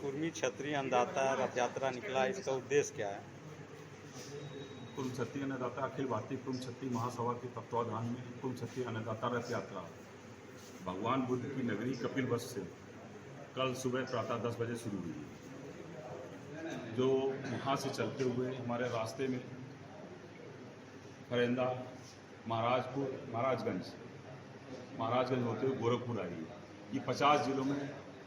कुर्मी क्षत्रिय अन्नदाता रथ यात्रा निकला, इसका उद्देश्य क्या है? कुर्म क्षत्रिय अन्नदाता अखिल भारतीय कुर्म क्षत्रिय महासभा के तत्वाधान में कुर्म क्षत्रिय अन्नदाता रथ यात्रा भगवान बुद्ध की नगरी कपिलवस्तु से कल सुबह प्रातः 10 बजे शुरू हुई, जो वहाँ से चलते हुए हमारे रास्ते में फरेंदा, महाराजगंज होते हुए गोरखपुर आई। ये 50 जिलों में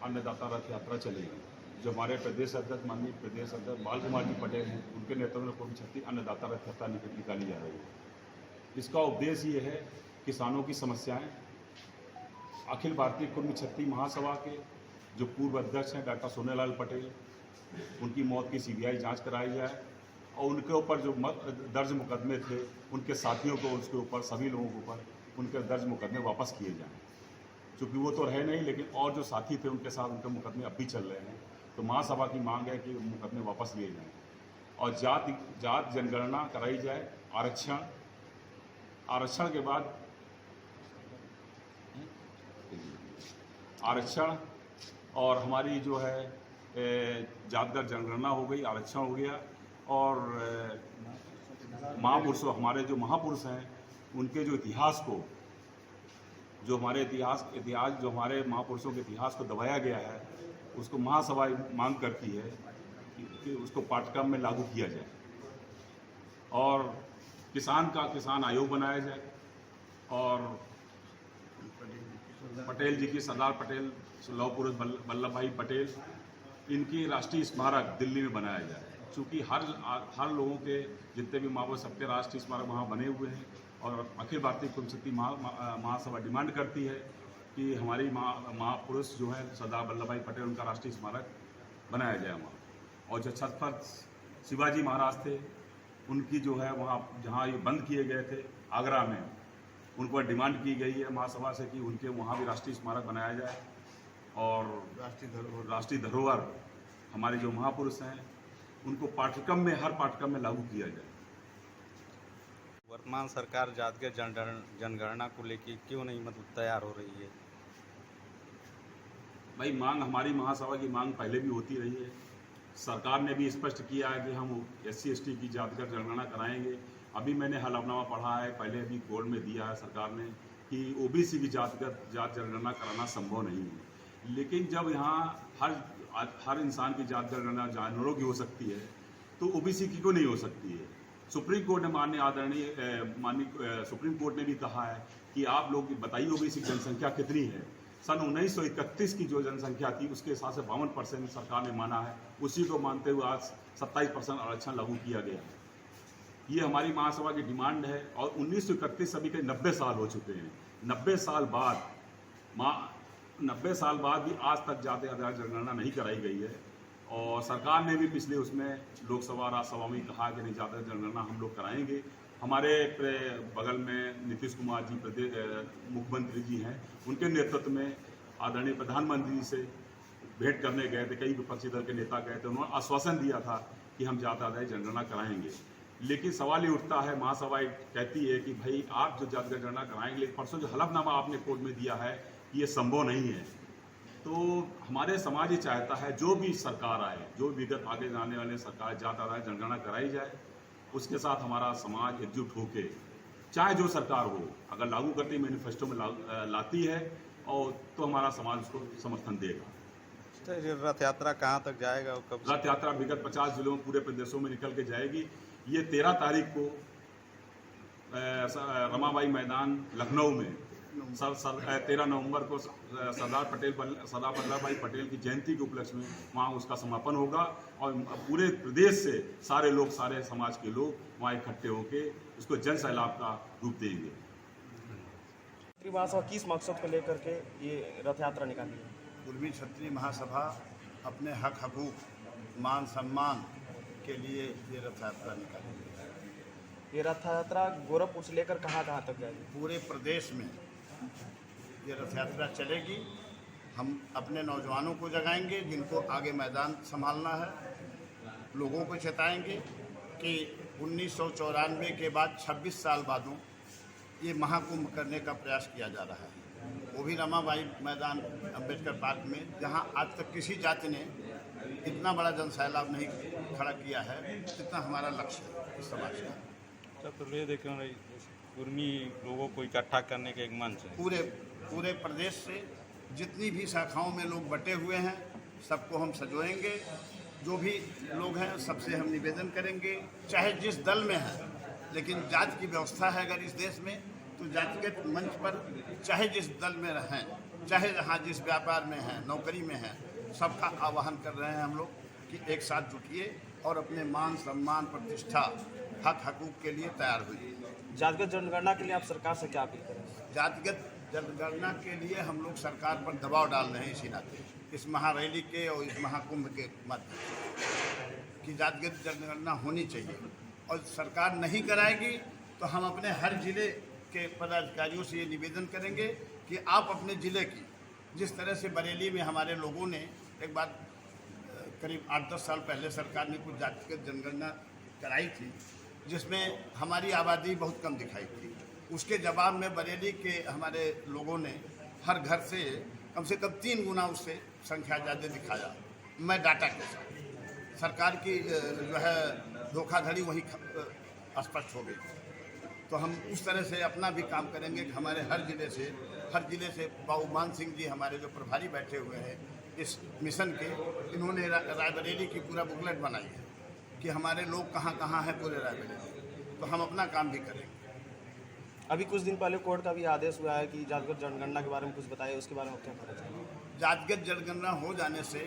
अन्नदाता रथ यात्रा चलेगी, जो हमारे प्रदेश अध्यक्ष माननीय प्रदेश अध्यक्ष बाल कुमार जी पटेल हैं, उनके नेतृत्व में कुर्म क्षत्रिय अन्नदाता रथ यात्रा निकाली जा रही है। इसका उद्देश्य ये है किसानों की समस्याएं, अखिल भारतीय कुर्म क्षत्रिय महासभा के जो पूर्व अध्यक्ष हैं डॉक्टर सोनेलाल पटेल, उनकी मौत की सीबीआई जांच कराई जाए और उनके ऊपर जो दर्ज मुकदमे थे, उनके साथियों को, उसके ऊपर सभी लोगों के ऊपर उनके दर्ज मुकदमे वापस किए जाएं। चूँकि वो तो रहे नहीं, लेकिन और जो साथी थे उनके साथ उनके मुकदमे अब भी चल रहे हैं। तो महासभा की मांग है कि मुकदमे वापस लिए जाएं और जात जनगणना कराई जाए, आरक्षण के बाद आरक्षण और हमारी जो है जातगत जनगणना हो गई, आरक्षण हो गया और महापुरुषों, हमारे जो महापुरुष हैं उनके जो इतिहास को, जो हमारे इतिहास जो हमारे महापुरुषों के इतिहास को दबाया गया है, उसको महासभा मांग करती है कि उसको पाठ्यक्रम में लागू किया जाए और किसान आयोग बनाया जाए और पटेल जी की, सरदार पटेल, लौह पुरुष वल्लभ भाई पटेल, इनकी राष्ट्रीय स्मारक दिल्ली में बनाया जाए। चूँकि हर लोगों के जितने भी महापुरुष, सबके राष्ट्रीय स्मारक वहाँ बने हुए हैं और अखिल भारतीय कुर्म क्षत्रिय महासभा डिमांड करती है कि हमारी महापुरुष जो है सरदार वल्लभ भाई पटेल, उनका राष्ट्रीय स्मारक बनाया जाए वहाँ। और जो छत्रपति शिवाजी महाराज थे, उनकी जो है वहाँ जहाँ ये बंद किए गए थे आगरा में, उन पर डिमांड की गई है महासभा से कि उनके वहाँ भी राष्ट्रीय स्मारक बनाया जाए और राष्ट्रीय धरोहर हमारे जो महापुरुष हैं उनको हर पाठ्यक्रम में लागू किया जाए। वर्तमान सरकार जातगत जनगणना को लेकर क्यों नहीं तैयार हो रही है? भाई, हमारी महासभा की मांग पहले भी होती रही है। सरकार ने भी स्पष्ट किया है कि हम SC/ST की जातगत जनगणना कराएंगे। अभी मैंने हलफनामा पढ़ा है, पहले अभी कोर्ट में दिया है सरकार ने कि OBC की जात जनगणना कराना संभव नहीं है। लेकिन जब यहाँ हर इंसान की जात जनगणना जानवरों की हो सकती है, तो OBC की क्यों नहीं हो सकती है? सुप्रीम कोर्ट ने सुप्रीम कोर्ट ने भी कहा है कि आप लोग बताइए OBC की जनसंख्या कितनी है। सन 1931 की जो जनसंख्या थी उसके हिसाब से 52% सरकार ने माना है, उसी को मानते हुए आज 27% आरक्षण लागू किया गया है। ये हमारी महासभा की डिमांड है और 1931 अभी के 90 साल हो चुके हैं। 90 साल बाद भी आज तक जाति आधार जनगणना नहीं कराई गई है और सरकार ने भी पिछले उसमें लोकसभा राज्यसभा में कहा कि नहीं, जाति जनगणना हम लोग कराएंगे। हमारे बगल में नीतीश कुमार जी मुख्यमंत्री जी हैं, उनके नेतृत्व में आदरणीय प्रधानमंत्री जी से भेंट करने गए थे, कई विपक्षी दल के नेता गए थे, उन्होंने आश्वासन दिया था कि हम जाति आधार जनगणना कराएंगे। लेकिन सवाल ये उठता है, महासभा कहती है कि भाई आप जो जातगत जनगणना कराएंगे, लेकिन परसों जो हलफनामा आपने कोर्ट में दिया है ये संभव नहीं है। तो हमारे समाज ये चाहता है जो भी सरकार आए, जो विगत आगे जाने वाले सरकार जात आधार जनगणना कराई जाए, उसके साथ हमारा समाज एकजुट होके, चाहे जो सरकार हो, अगर लागू करती मैनिफेस्टो में लाती है और तो हमारा समाज उसको समर्थन देगा। तो रथ यात्रा कहाँ तक जाएगा और कब? रथ यात्रा विगत 50 जिलों पूरे प्रदेशों में निकल के जाएगी। ये 13 तारीख को रमाबाई मैदान लखनऊ में 13 नवंबर को सरदार वल्लभ भाई पटेल की जयंती के उपलक्ष्य में वहाँ उसका समापन होगा और पूरे प्रदेश से सारे लोग, सारे समाज के लोग वहाँ इकट्ठे होकर उसको जन सैलाब का रूप देंगे। महासभा किस मकसद को लेकर के ये रथ यात्रा निकाली है? कुर्मी क्षत्रिय महासभा अपने हकूक, मान सम्मान के लिए ये रथ यात्रा निकाली है। ये रथ यात्रा गोरखपुर से लेकर कहाँ तक जाएगी? पूरे प्रदेश में ये रथ यात्रा चलेगी। हम अपने नौजवानों को जगाएंगे, जिनको आगे मैदान संभालना है, लोगों को चेताएंगे कि 1994 के बाद 26 साल बादों ये महाकुंभ करने का प्रयास किया जा रहा है। वो भी रमाबाई मैदान अम्बेडकर पार्क में, जहाँ आज तक किसी जाति ने इतना बड़ा जनसैलाब नहीं खड़ा किया है जितना हमारा लक्ष्य है इस समाज का। तो ले देखें उर्मी लोगों को इकट्ठा करने का एक मंच है। पूरे प्रदेश से जितनी भी शाखाओं में लोग बटे हुए हैं सबको हम सजोएंगे। जो भी लोग हैं सबसे हम निवेदन करेंगे, चाहे जिस दल में हैं, लेकिन जाति की व्यवस्था है अगर इस देश में, तो जातिगत मंच पर चाहे जिस दल में रहें, चाहे जहाँ जिस व्यापार में हैं, नौकरी में हैं, सबका आह्वान कर रहे हैं हम लोग कि एक साथ जुटिए और अपने मान सम्मान प्रतिष्ठा हक हकूक़ के लिए तैयार होइए। जातिगत जनगणना के लिए आप सरकार से क्या अपील करें? जातिगत जनगणना के लिए हम लोग सरकार पर दबाव डाल रहे हैं इसी नाते, इस महारैली के और इस महाकुंभ के माध्यम से कि जातिगत जनगणना होनी चाहिए, और सरकार नहीं कराएगी तो हम अपने हर जिले के पदाधिकारियों से ये निवेदन करेंगे कि आप अपने ज़िले की, जिस तरह से बरेली में हमारे लोगों ने एक बार करीब 8-10 साल पहले सरकार ने कुछ जातिगत जनगणना कराई थी जिसमें हमारी आबादी बहुत कम दिखाई थी, उसके जवाब में बरेली के हमारे लोगों ने हर घर से कम 3 गुना उससे संख्या ज़्यादा दिखाया। मैं डाटा के साथ सरकार की जो है धोखाधड़ी वही स्पष्ट हो गई। तो हम उस तरह से अपना भी काम करेंगे कि हमारे हर जिले से बाबू मान सिंह जी हमारे जो प्रभारी बैठे हुए हैं इस मिशन के, इन्होंने रायबरेली की पूरा बुकलेट बनाई है कि हमारे लोग कहाँ कहाँ हैं पूरे रायबरेली, तो हम अपना काम भी करेंगे। अभी कुछ दिन पहले कोर्ट का भी आदेश हुआ है कि जातिगत जनगणना के बारे में कुछ बताइए, उसके बारे में क्या कहना चाहिए? जातिगत जनगणना हो जाने से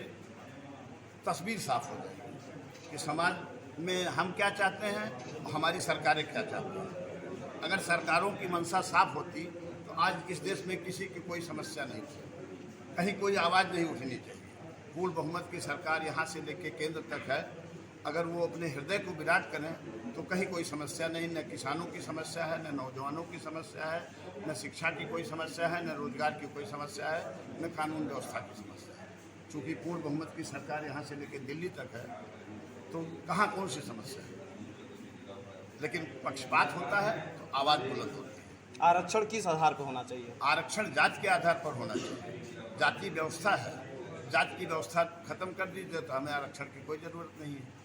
तस्वीर साफ हो जाएगी कि समाज में हम क्या चाहते हैं, हमारी सरकारें क्या चाहती हैं। अगर सरकारों की मंशा साफ होती तो आज इस देश में किसी की कोई समस्या नहीं थी, कहीं कोई आवाज़ नहीं उठनी चाहिए। पूर्ण बहुमत की सरकार यहाँ से लेकर केंद्र तक है, अगर वो अपने हृदय को विराट करें तो कहीं कोई समस्या नहीं, न किसानों की समस्या है, न नौजवानों की समस्या है, न शिक्षा की कोई समस्या है, न रोजगार की कोई समस्या है, न कानून व्यवस्था की समस्या है। चूँकि पूर्ण बहुमत की सरकार यहाँ से लेकर दिल्ली तक है, तो कहाँ कौन सी समस्या है। लेकिन पक्षपात होता है तो आवाज़ बुलंद होती है। आरक्षण किस आधार पर होना चाहिए? आरक्षण जाति के आधार पर होना चाहिए। जाति व्यवस्था है, जाति की व्यवस्था खत्म कर दीजिए तो हमें आरक्षण की कोई ज़रूरत नहीं है।